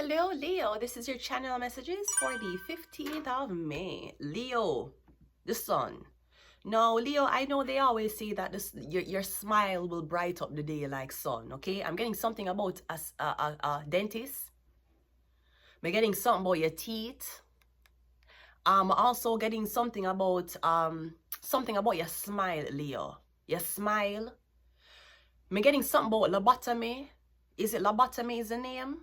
Leo. This is your channel messages for the 15th of May. Leo, the sun. Now, Leo, I know they always say that your smile will bright up the day like sun, okay? I'm getting something about a dentist. I'm getting something about your teeth. I'm also getting something about your smile, Leo. Your smile. I'm getting something about lobotomy. Is it lobotomy is the name?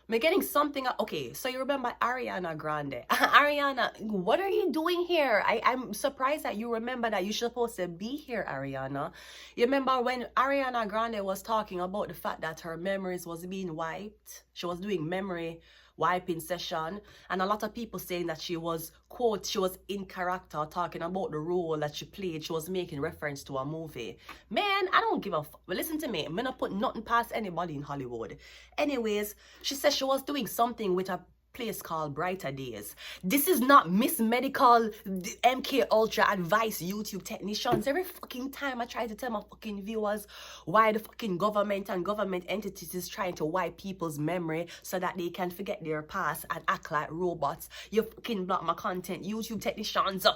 I'm getting something. Okay, so you remember Ariana Grande. Ariana, what are you doing here? I'm surprised that you remember that you're supposed to be here, Ariana. You remember when Ariana Grande was talking about the fact that her memories was being wiped? She was doing memory wiping session, and a lot of people saying that she was, quote, she was in character, talking about the role that she played. She was making reference to a movie. Man, I don't give a fuck. But listen to me, I'm not put nothing past anybody in Hollywood. Anyways, she said she was doing something with a place called Brighter Days. This is not Miss Medical MK Ultra advice YouTube technicians. Every fucking time I try to tell my fucking viewers why the fucking government and government entities is trying to wipe people's memory so that they can forget their past and act like robots, you fucking block my content, YouTube technicians.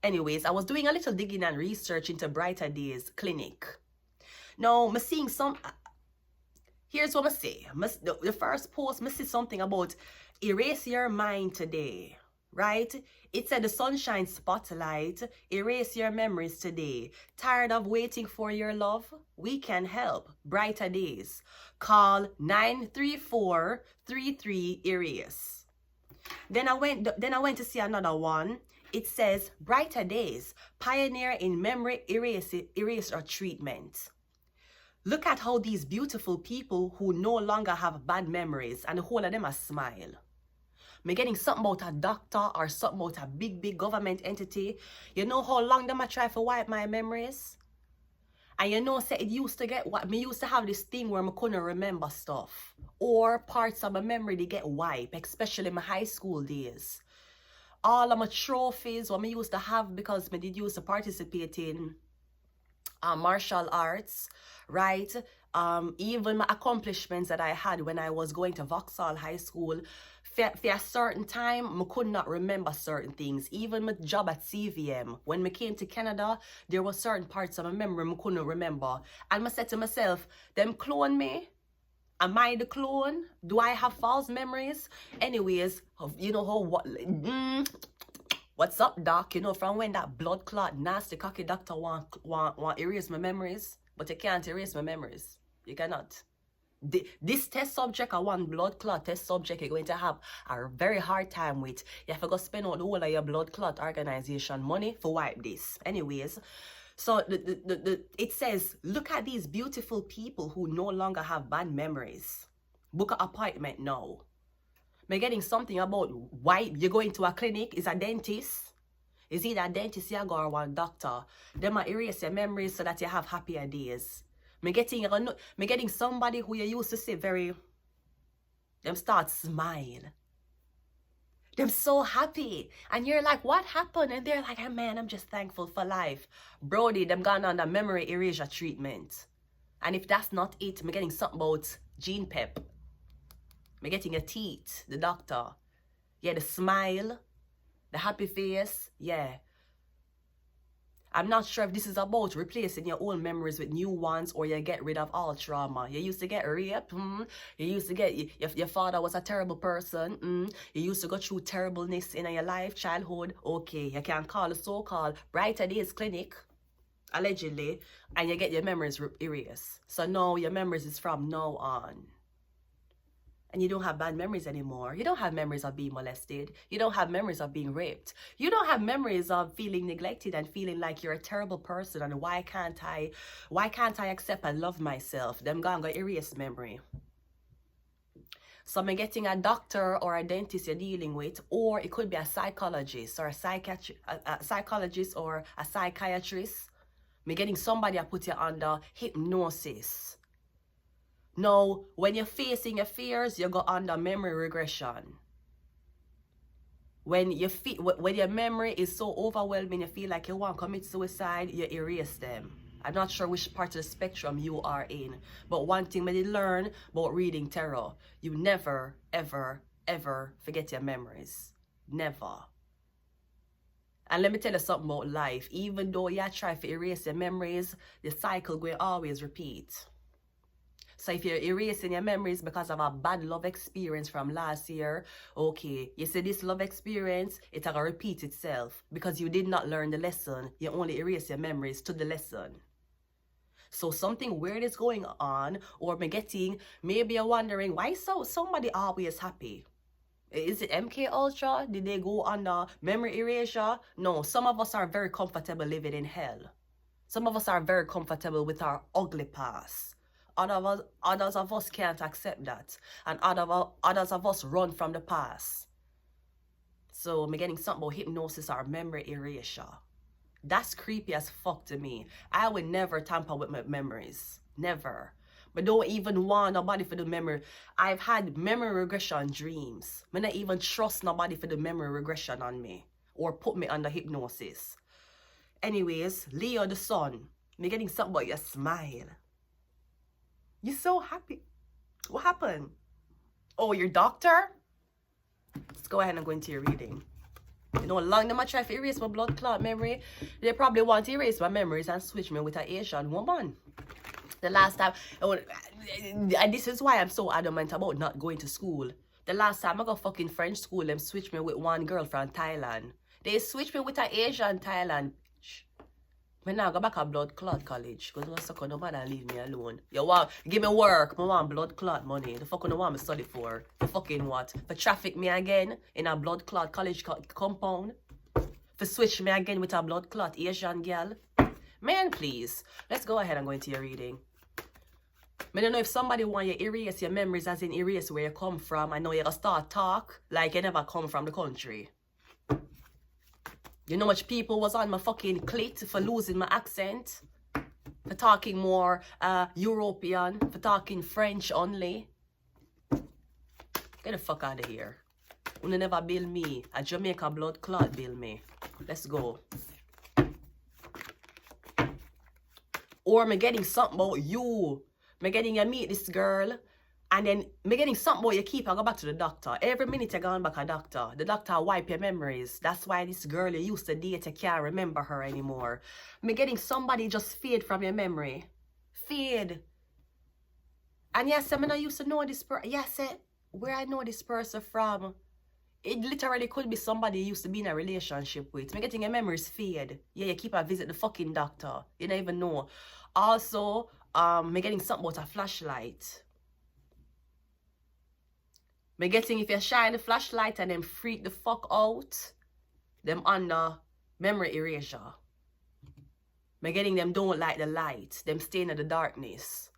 Anyways, I was doing a little digging and research into Brighter Days clinic. Now, I'm seeing some. Here's what I say. The first post, I see something about erase your mind today, right? It said the sunshine spotlight, erase your memories today. Tired of waiting for your love? We can help. Brighter Days. Call 934-33-ERASE. Then I went to see another one. It says Brighter Days, pioneer in memory eraser treatment. Look at how these beautiful people who no longer have bad memories and the whole of them a smile. Me getting something about a doctor or something about a big government entity. You know how long them a try to wipe my memories? And you know, say it used to get what me used to have this thing where I couldn't remember stuff. Or parts of my memory they get wiped, especially my high school days. All of my trophies what me used to have because me did used to participate in martial arts, right? Even my accomplishments that I had when I was going to Vauxhall High School, for a certain time, I could not remember certain things. Even my job at CVM, when I came to Canada, there were certain parts of my memory I couldn't remember. And I said to myself, them clone me? Am I the clone? Do I have false memories? Anyways, you know how what's up, doc? You know, from when that blood clot nasty cocky doctor want erase my memories, but you can't erase my memories. You cannot. This test subject, I want blood clot test subject, you're going to have a very hard time with. You have to go spend all the whole of your blood clot organization money for wipe this. Anyways, so it says, look at these beautiful people who no longer have bad memories. Book an appointment now. I'm getting something about why you go into a clinic. Is a dentist. Is either a dentist you go or one doctor. They might erase your memories so that you have happier days. I'm getting somebody who you used to say them start smile. Them so happy. And you're like, what happened? And they're like, hey, man, I'm just thankful for life. Brody, them gone on the memory erasure treatment. And if that's not it, I'm getting something about Gene Pep. I'm getting your teeth, the doctor. Yeah, the smile, the happy face. Yeah. I'm not sure if this is about replacing your old memories with new ones or you get rid of all trauma. You used to get raped. You used to get, your father was a terrible person. You used to go through terribleness in your life, childhood. Okay, you can call a so-called Brighter Days clinic, allegedly, and you get your memories erased. So now your memories is from now on. And you don't have bad memories anymore. You don't have memories of being molested. You don't have memories of being raped. You don't have memories of feeling neglected and feeling like you're a terrible person and why can't I accept and love myself? Them gonna erase memory. So I'm getting a doctor or a dentist you're dealing with, or it could be a psychologist or a psychologist or a psychiatrist. I'm getting somebody I put you under hypnosis. Now, when you're facing your fears, you go under memory regression. When your memory is so overwhelming, you feel like you want to commit suicide, you erase them. I'm not sure which part of the spectrum you are in. But one thing I did learn about reading tarot, you never, ever, ever forget your memories. Never. And let me tell you something about life. Even though you try to erase your memories, the cycle will always repeat. So if you're erasing your memories because of a bad love experience from last year, okay, you see this love experience, it's going to repeat itself because you did not learn the lesson. You only erase your memories to the lesson. So something weird is going on, or maybe you're wondering, why somebody always happy? Is it MK Ultra? Did they go under memory erasure? No, some of us are very comfortable living in hell. Some of us are very comfortable with our ugly past. Others of us can't accept that. And others of us run from the past. So I'm getting something about hypnosis or memory erasure. That's creepy as fuck to me. I would never tamper with my memories. Never. But don't even want nobody for the memory. I've had memory regression dreams. I don't even trust nobody for the memory regression on me. Or put me under hypnosis. Anyways, Leo the sun. I'm getting something about your smile. You're so happy. What happened? Oh, your doctor? Let's go ahead and go into your reading. You know, long time I try to erase my blood clot memory. They probably want to erase my memories and switch me with an Asian woman. The last time, and this is why I'm so adamant about not going to school. The last time I got fucking French school, them switched me with one girl from Thailand. They switched me with an Asian Thailand. I now go back to blood clot college because I suck on nobody and leave me alone. You want give me work, I want blood clot money. The fuck you want me study for? The fucking what? For traffic me again in a blood clot college compound? For switch me again with a blood clot Asian girl? Man, please. Let's go ahead and go into your reading. I don't know if somebody want you erase your memories as in erase where you come from. I know you're gonna start talk like you never come from the country. You know much people was on my fucking clit for losing my accent? For talking more European, for talking French only. Get the fuck out of here. You never bill me. A Jamaica blood clot bill me. Let's go. Or me getting something about you. Me getting you meet this girl. And then me getting something about you keep and go back to the doctor. Every minute you go back to the doctor. The doctor wipe your memories. That's why this girl you used to date, you can't remember her anymore. Me getting somebody just fade from your memory. Fade. And yes, I not used to know this person. Yes, where I know this person from. It literally could be somebody you used to be in a relationship with. Me getting your memories fade. Yeah, you keep a visit the fucking doctor. You don't even know. Also, me getting something about a flashlight. Me getting if you shine the flashlight and then freak the fuck out, them under memory erasure. Me getting them don't like the light, them staying in the darkness.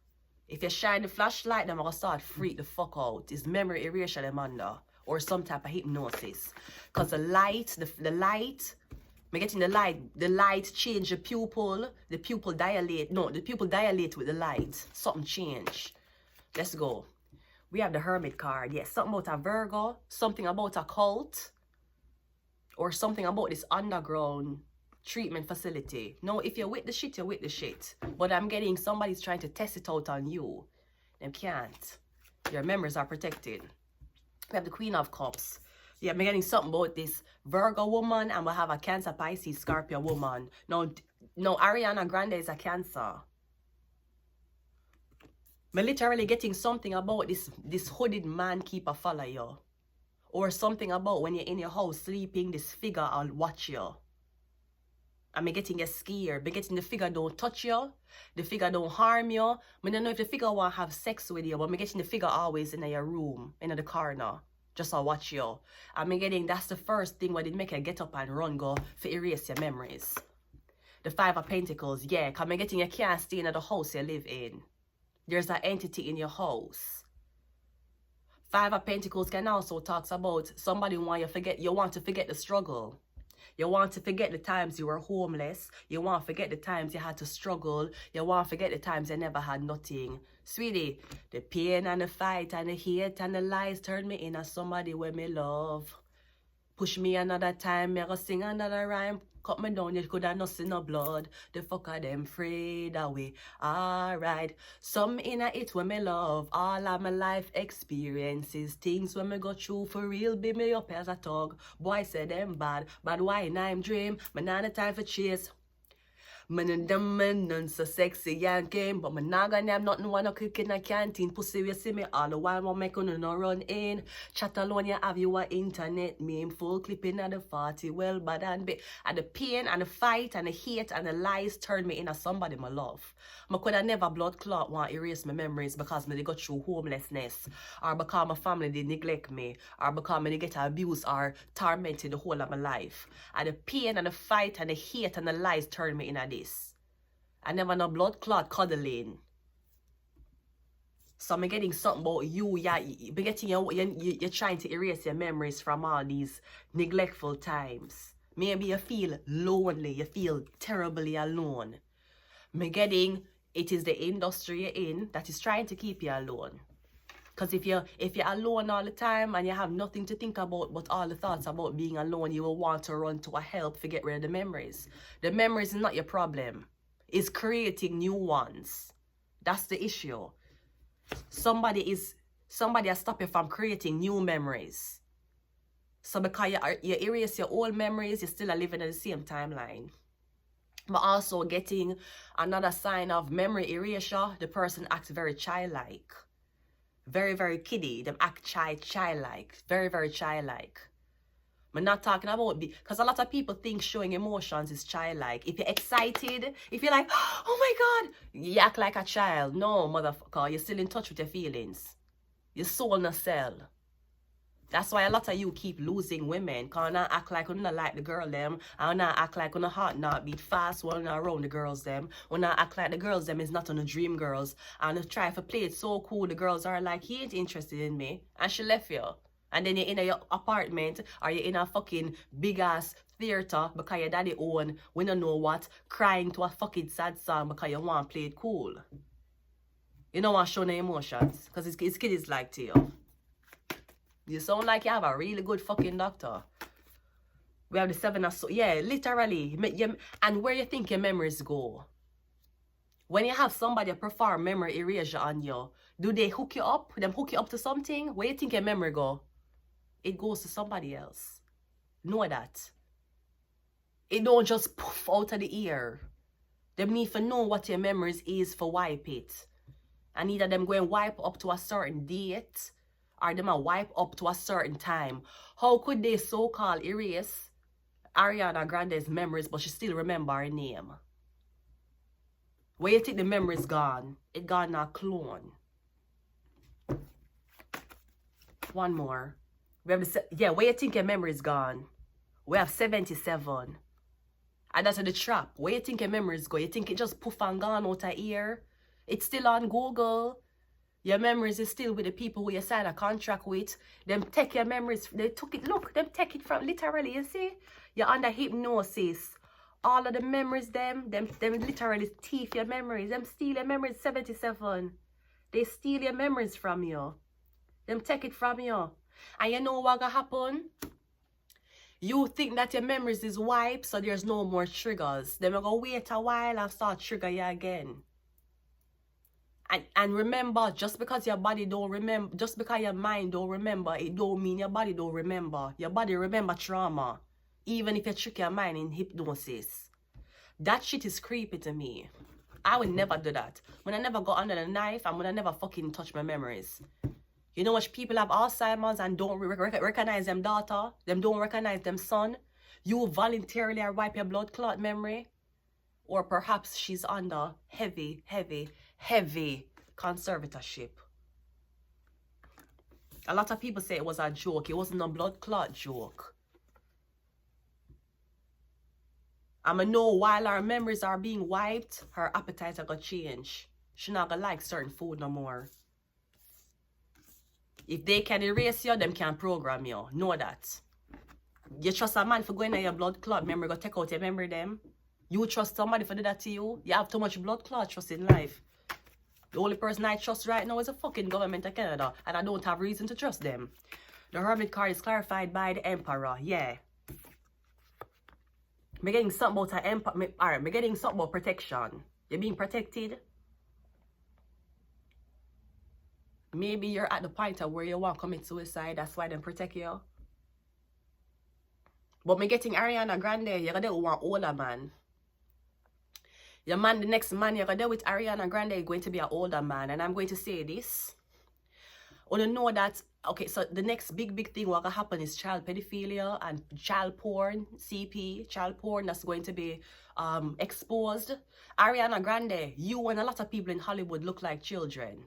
If you shine the flashlight, them gonna start freak the fuck out. It's memory erasure them under, or some type of hypnosis. Cause the light, me getting the light change the pupil dilate. No, the pupil dilate with the light. Something change. Let's go. We have the Hermit card. Yes, something about a Virgo, something about a cult, or something about this underground treatment facility. No, if you're with the shit, you're with the shit. But I'm getting somebody's trying to test it out on you. Them can't. Your memories are protected. We have the Queen of Cups. Yeah, I'm getting something about this Virgo woman, and we'll have a Cancer, Pisces, Scorpio woman. No, Ariana Grande is a Cancer. I'm literally getting something about this hooded man keep a follow you. Or something about when you're in your house sleeping, this figure will watch you. I'm getting you scared. I'm getting the figure don't touch you. The figure don't harm you. I don't know if the figure want to have sex with you, but I'm getting the figure always in your room, in the corner. Just to watch you. I'm getting that's the first thing where they make you get up and run go for erase your memories. The Five of Pentacles, yeah, because I'm getting you can't stay in the house you live in. There's an entity in your house. Five of Pentacles can also talk about somebody you want to forget the struggle. You want to forget the times you were homeless. You want to forget the times you had to struggle. You want to forget the times you never had nothing. Sweetie, the pain and the fight and the hate and the lies turned me into somebody where me love. Push me another time, me go sing another rhyme. Cut me down, you could have nothing no blood. The fuck are them afraid away. Alright. Some inna it when me love. All of my life experiences. Things when me go through for real. Be me up as a thug. Boy say them bad. Bad why I'm dream. Man not the time for chase. Man and them men so sexy and game, but man not gonna have nothing wanna cook in a canteen. Pussy you see me all the while want make on no run in. Chat alone you have you a internet meme full clipping at the 40 well bad and bit. And the pain and the fight and the hate and the lies turn me into somebody my love. I could have never blood clot want erase my memories because me they go through homelessness, or because my family they neglect me, or because me they get abused or tormented the whole of my life. And the pain and the fight and the hate and the lies turn me into this. I never know blood clot cuddling. So I'm getting something about you. Yeah, you're trying to erase your memories from all these neglectful times. Maybe you feel lonely. You feel terribly alone. Me getting it is the industry you're in that is trying to keep you alone. Because if you're alone all the time and you have nothing to think about but all the thoughts about being alone, you will want to run to a help to get rid of the memories. The memories is not your problem. It's creating new ones. That's the issue. Somebody has stopped you from creating new memories. So because you erase your old memories, you're still living in the same timeline. But also getting another sign of memory erasure, the person acts very childlike. Very, very kiddie. Them act childlike. Very, very childlike. I'm not talking about, because a lot of people think showing emotions is childlike. If you're excited, if you're like, oh my God, you act like a child. No, motherfucker, you're still in touch with your feelings. Your soul in a cell. That's why a lot of you keep losing women. Because not act like you don't like the girl them. And not act like you heart not beat fast when you're around the girls them. When not act like the girls them is not on the dream girls. And you try to play it so cool, the girls are like, he ain't interested in me. And she left you. And then you're in your apartment or you're in a fucking big ass theater because your daddy own, we don't know what, crying to a fucking sad song because you want to play it cool. You don't want to show no emotions because his kid is like to you. You sound like you have a really good fucking doctor. We have the 7 of so yeah, literally. And where you think your memories go? When you have somebody perform memory erasure on you, do they hook you up? Them hook you up to something? Where you think your memory go? It goes to somebody else. Know that. It don't just poof out of the ear. Them need to know what your memories is for wipe it. And either them go and wipe up to a certain date or them a wipe up to a certain time. How could they so-called erase Ariana Grande's memories but she still remember her name? Where you think the memory's gone? It gone now clone. One more. We have where you think your memory's gone? We have 77. And that's the trap. Where you think your memories go? You think it just poof and gone out of here? It's still on Google. Your memories is still with the people who you sign a contract with. Them take your memories. They took it. Look, them take it from literally. You see, you're under hypnosis. All of the memories, them literally thief your memories. Them steal your memories. 77. They steal your memories from you. Them take it from you. And you know what gonna happen? You think that your memories is wiped, so there's no more triggers. Then we're gonna wait a while and start trigger you again. And remember, just because your body don't remember, just because your mind don't remember, it don't mean your body don't remember. Your body remember trauma. Even if you trick your mind in hypnosis. That shit is creepy to me. I would never do that. When I never go under the knife, and when I never fucking touch my memories. You know what? People have Alzheimer's and don't recognize them daughter. Them don't recognize them son. You voluntarily wipe your blood clot memory. Or perhaps she's under heavy conservatorship. A lot of people say it was a joke. It wasn't a blood clot joke. I'ma know while our memories are being wiped, her appetite are gonna change. She not gonna like certain food no more. If they can erase you, them can program you. Know that. You trust a man for going in your blood clot memory, go take out your memory them. You trust somebody for do that to you. You have too much blood clot trust in life. The only person I trust right now is the fucking government of Canada. And I don't have reason to trust them. The Hermit card is clarified by the Emperor. Yeah. Me getting something about alright, me getting something about protection. You're being protected. Maybe you're at the point of where you want to commit suicide. That's why they protect you. But me getting Ariana Grande, you're gonna want older man. Your man, the next man you're gonna with Ariana Grande is going to be an older man. And I'm going to say this. Want to know that, okay, so the next big thing what gonna happen is child pedophilia and child porn, CP, child porn that's going to be exposed. Ariana Grande, you and a lot of people in Hollywood look like children.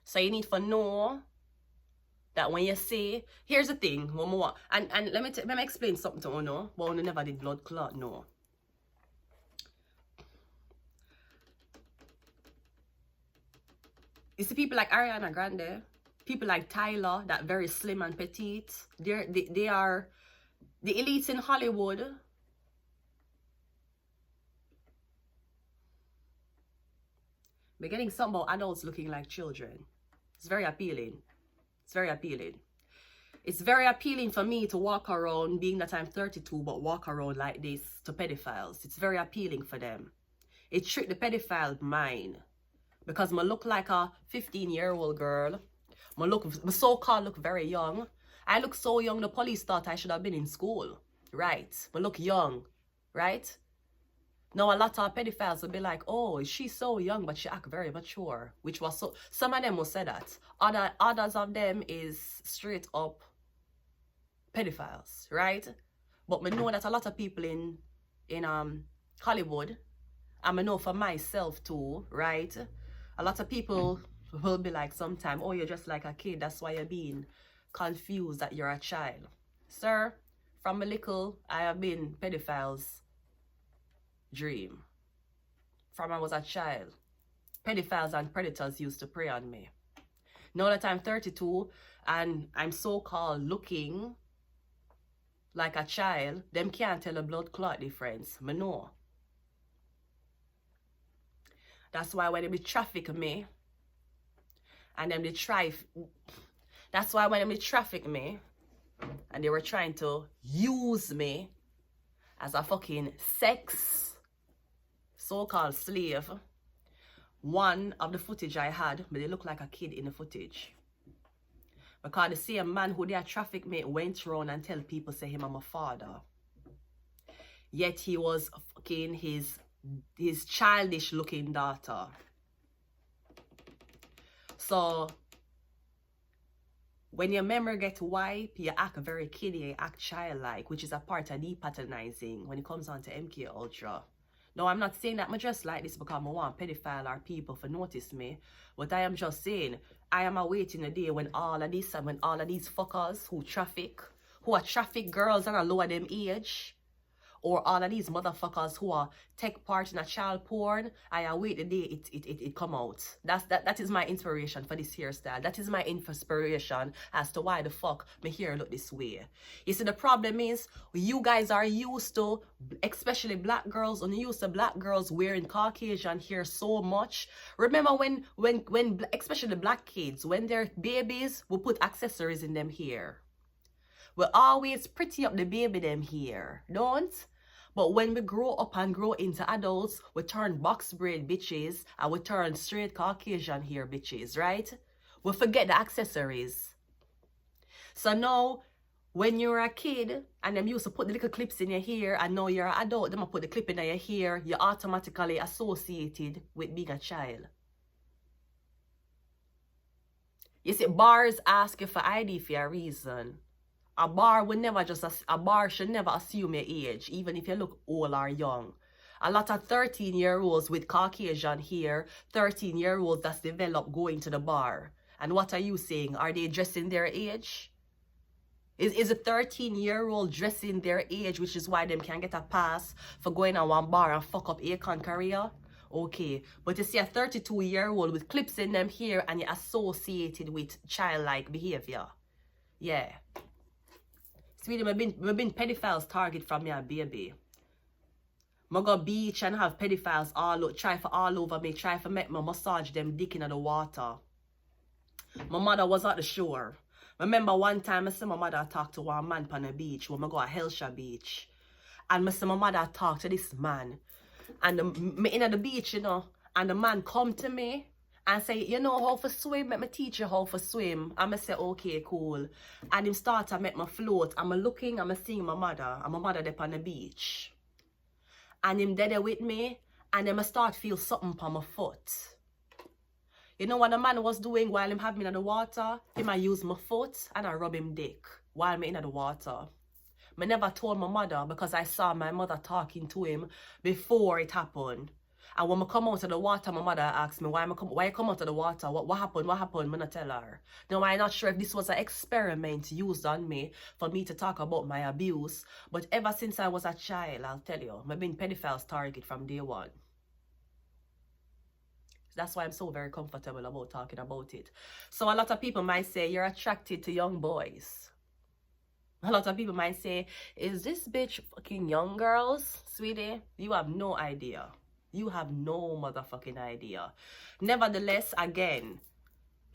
So you need to know that when you say, here's the thing, and let me explain something to you know, but you never did blood clot, no. You see people like Ariana Grande, people like Tyler, that very slim and petite, they are the elites in Hollywood. We're getting some about adults looking like children. It's very appealing. It's very appealing. It's very appealing for me to walk around, being that I'm 32, but walk around like this to pedophiles. It's very appealing for them. It tricked the pedophile mind. Because I look like a 15-year-old girl. My so-called look very young. I look so young, the police thought I should have been in school. Right. I look young. Right? Now a lot of pedophiles will be like, oh, she's so young, but she act very mature. Which was so, some of them will say that. Others of them is straight up pedophiles, right? But I know that a lot of people in Hollywood, and I know for myself too, right? A lot of people will be like sometime, oh, you're just like a kid, that's why you're being confused that you're a child. Sir, from a little, I have been pedophiles' dream. From I was a child, pedophiles and predators used to prey on me. Now that I'm 32 and I'm so-called looking like a child, them can't tell a blood clot difference. I know. That's why when they traffic me, and then they that's why when they traffic me, and they were trying to use me as a fucking sex so-called slave, one of the footage I had, but they look like a kid in the footage. Because the same man who they traffic me went around and tell people say him I'm a father. Yet he was fucking his childish looking daughter. So when your memory gets wiped, you act very kiddie, you act childlike, which is a part of depatronizing when it comes on to MK Ultra. Now, I'm not saying that I'm just like this because I want pedophile or people to notice me. But I am just saying, I am awaiting a day when all of these fuckers who are traffic girls and are lower them age, or all of these motherfuckers who are take part in a child porn, I await the day it come out. That is my inspiration for this hairstyle. That is my inspiration as to why the fuck my hair look this way. You see, the problem is, you guys are used to, especially black girls, used to black girls wearing Caucasian hair so much. Remember when especially the black kids, when they're babies, we put accessories in them hair. We always pretty up the baby them hair, don't? But when we grow up and grow into adults, we turn box braid bitches and we turn straight Caucasian hair bitches, right? We forget the accessories. So now, when you're a kid and them used to put the little clips in your hair, and now you're an adult, them put the clip in your hair, you're automatically associated with being a child. You see, bars ask you for ID for a reason. A bar should never assume your age, even if you look old or young. A lot of 13-year-olds with Caucasian hair, 13-year-olds that's developed going to the bar. And what are you saying? Are they dressing their age? Is a 13-year-old dressing their age, which is why them can get a pass for going on one bar and fuck up Akon career? Okay, but you see a 32-year-old with clips in them hair and you're associated with childlike behavior. Yeah. Sweetie, we've been pedophiles target from me a baby. I go beach and have pedophiles try all over me, try to make me massage them dick in the water. My mother was at the shore. Remember one time I see my mother talk to one man on the beach when I go to Hellshire Beach. And I see my mother talk to this man. And me in the beach, you know, and the man come to me and say, you know how to swim? Let me teach you how to swim. And I say, okay, cool. And him start to make me float. I'm looking, I'm seeing my mother. And my mother there on the beach. And him there with me. And then I start feel something on my foot. You know what the man was doing while him have me in the water? Him I use my foot and I rub him dick while me in the water. I never told my mother because I saw my mother talking to him before it happened. And when I come out of the water, my mother asked me, why you come out of the water? What happened? What happened? I'm not tell her. Now, I'm not sure if this was an experiment used on me for me to talk about my abuse. But ever since I was a child, I'll tell you, I've been pedophile's target from day one. That's why I'm so very comfortable about talking about it. So a lot of people might say, you're attracted to young boys. A lot of people might say, is this bitch fucking young girls? Sweetie, you have no idea. You have no motherfucking idea. Nevertheless, again,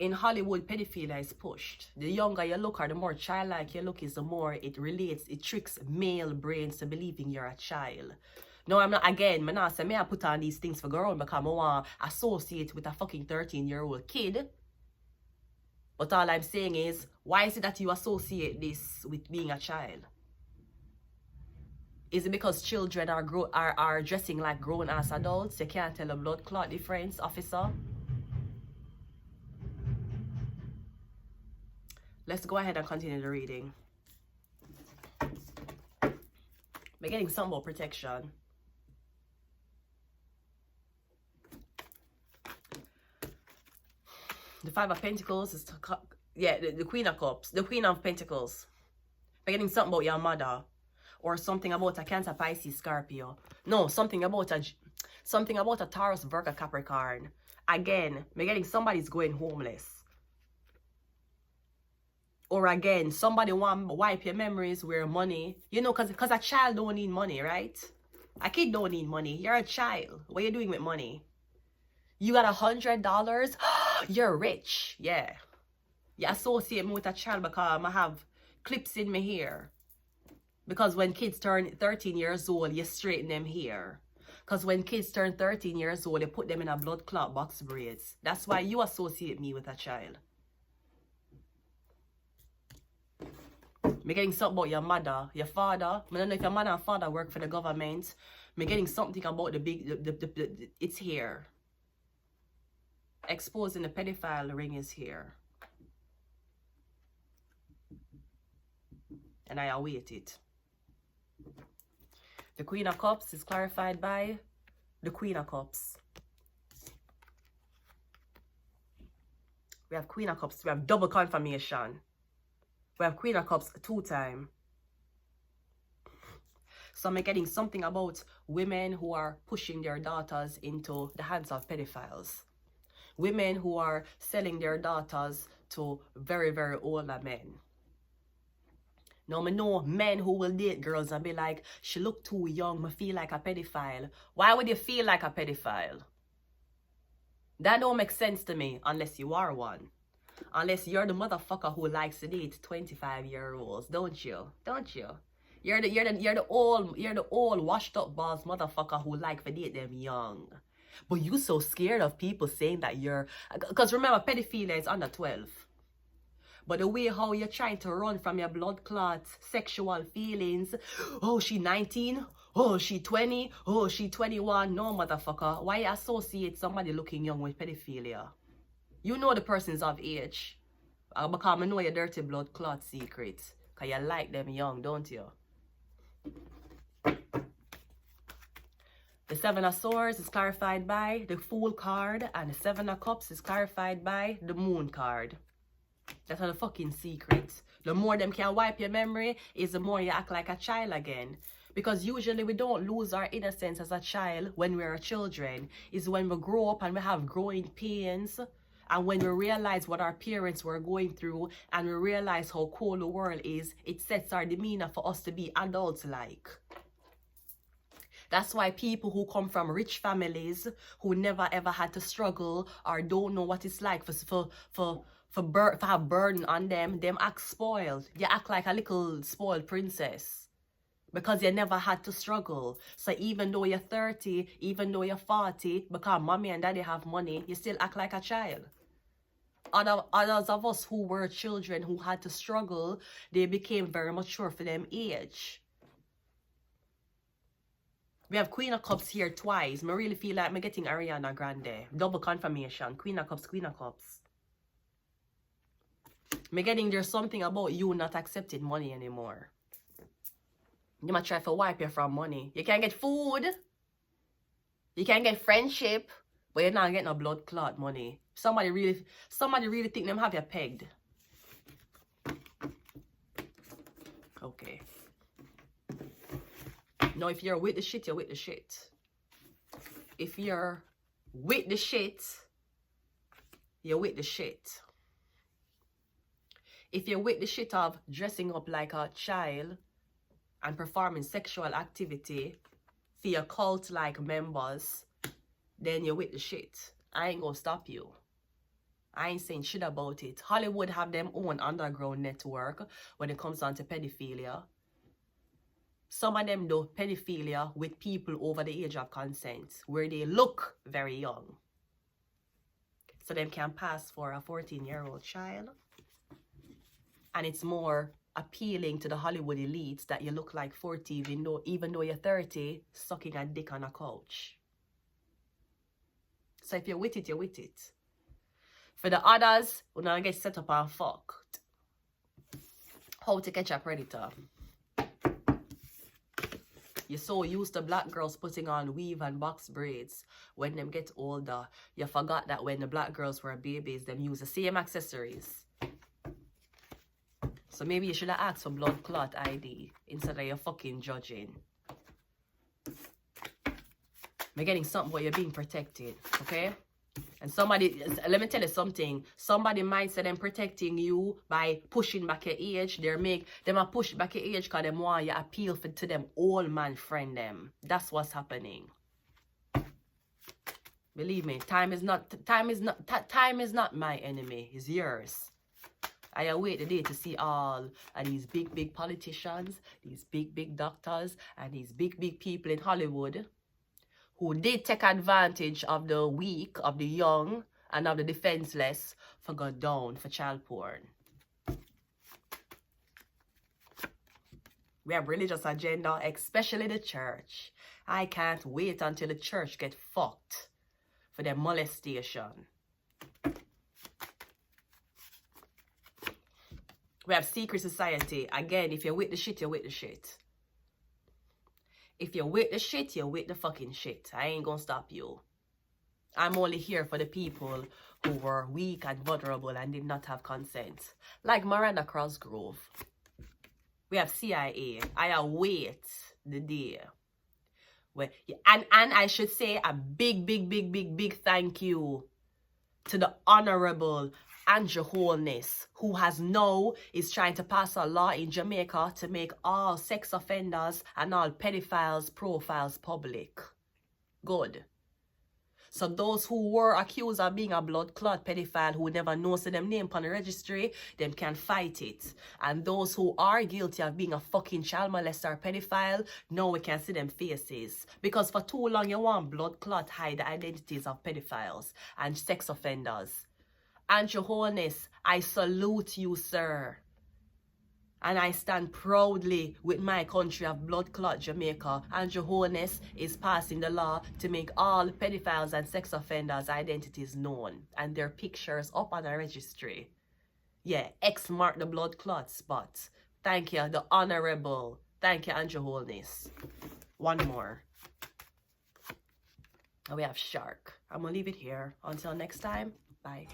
in Hollywood, pedophilia is pushed. The younger you look or the more childlike you look is the more it tricks male brains to believing you're a child. No, I'm not, again, I'm not saying I put on these things for girls because I want to associate with a fucking 13-year-old kid. But all I'm saying is, why is it that you associate this with being a child? Is it because children are dressing like grown-ass adults? You can't tell a blood clot difference, officer? Let's go ahead and continue the reading. We're getting some more protection. The Five of Pentacles is, the Queen of Cups, the Queen of Pentacles. We're getting something about your mother. Or something about a Cancer, Pisces, Scorpio. No, something about a Taurus, Virgo, Capricorn. Again, we're getting somebody's going homeless. Or again, somebody want to wipe your memories where money. You know, because a child don't need money, right? A kid don't need money. You're a child. What are you doing with money? You got $100? You're rich. Yeah. You associate me with a child because I have clips in my hair. Because when kids turn 13 years old, you straighten them here. Because when kids turn 13 years old, you put them in a blood clot box braids. That's why you associate me with a child. I'm getting something about your mother, your father. I don't know if your mother and father work for the government. I'm getting something about it's here. Exposing the pedophile ring is here. And I await it. The Queen of Cups is clarified by the Queen of Cups. We have Queen of Cups. We have double confirmation. We have Queen of Cups 2 times. So I'm getting something about women who are pushing their daughters into the hands of pedophiles. Women who are selling their daughters to very, very older men. Now, I know men who will date girls and be like, she look too young, I feel like a pedophile. Why would you feel like a pedophile? That don't make sense to me unless you are one. Unless you're the motherfucker who likes to date 25-year-olds, don't you? Don't you? You're the old washed up balls motherfucker who like to date them young. But you so scared of people saying that you're, because remember, pedophilia is under 12. But the way how you're trying to run from your blood clots, sexual feelings, oh, she 19, oh, she 20, oh, she 21. No, motherfucker. Why associate somebody looking young with pedophilia? You know the person's of age. Because I know your dirty blood clot secrets. Because you like them young, don't you? The Seven of Swords is clarified by the Fool card. And the Seven of Cups is clarified by the Moon card. That's the fucking secret. The more them can wipe your memory is the more you act like a child again. Because usually we don't lose our innocence as a child when we're children. It's when we grow up and we have growing pains. And when we realize what our parents were going through and we realize how cold the world is, it sets our demeanor for us to be adults-like. That's why people who come from rich families, who never ever had to struggle or don't know what it's like for for have burden on them act spoiled. You act like a little spoiled princess because you never had to struggle. So even though you're 30, even though you're 40, because mommy and daddy have money, you still act like a child. Others of us who were children who had to struggle, they became very mature for them age. We have Queen of Cups here twice. I really feel like I'm getting Ariana Grande. Double confirmation. Queen of Cups, Queen of Cups. I'm getting there's something about you not accepting money anymore. You might try to wipe you from money. You can't get food. You can't get friendship. But you're not getting a blood clot money. Somebody really think them have you pegged. Okay. No, if you're with the shit, you're with the shit. If you're with the shit, you're with the shit. If you're with the shit of dressing up like a child and performing sexual activity for your cult-like members, then you're with the shit. I ain't gonna stop you. I ain't saying shit about it. Hollywood have them own underground network when it comes down to pedophilia. Some of them do pedophilia with people over the age of consent, where they look very young. So them can pass for a 14-year-old child. And it's more appealing to the Hollywood elites that you look like 40 even though you're 30, sucking a dick on a couch. So if you're with it, you're with it. For the others, who now get set up and fucked. How to catch a predator. You're so used to black girls putting on weave and box braids. When them get older, you forgot that when the black girls were babies, them use the same accessories. So maybe you should have asked for blood clot ID instead of your fucking judging. You're getting something but you're being protected, okay? And somebody, let me tell you something. Somebody might say them protecting you by pushing back your age. Them a push back your age because them want you appeal to them old man friend them. That's what's happening. Believe me, time is not my enemy. It's yours. I await the day to see all of these big politicians, these big doctors, and these big people in Hollywood who did take advantage of the weak, of the young, and of the defenseless for go down for child porn. We have religious agenda, especially the church. I can't wait until the church get fucked for their molestation. We have secret society. Again, if you're with the shit, you're with the shit. If you're with the shit, you're with the fucking shit. I ain't gonna stop you. I'm only here for the people who were weak and vulnerable and did not have consent. Like Miranda Crossgrove. We have CIA. I await the day. Where, and I should say a big thank you to the Honorable Andrew Holness, who is trying to pass a law in Jamaica to make all sex offenders and all pedophiles profiles public. Good. So those who were accused of being a blood clot pedophile who never knows them name on the registry, them can fight it. And those who are guilty of being a fucking child molester pedophile, now we can see them faces. Because for too long you want blood clot hide the identities of pedophiles and sex offenders. Andrew Holness, I salute you, sir. And I stand proudly with my country of blood clot Jamaica. Andrew Holness is passing the law to make all pedophiles and sex offenders' identities known and their pictures up on a registry. Yeah, X mark the blood clot spot. Thank you, the Honorable. Thank you, Andrew Holness. One more. And we have Shark. I'm going to leave it here. Until next time, bye.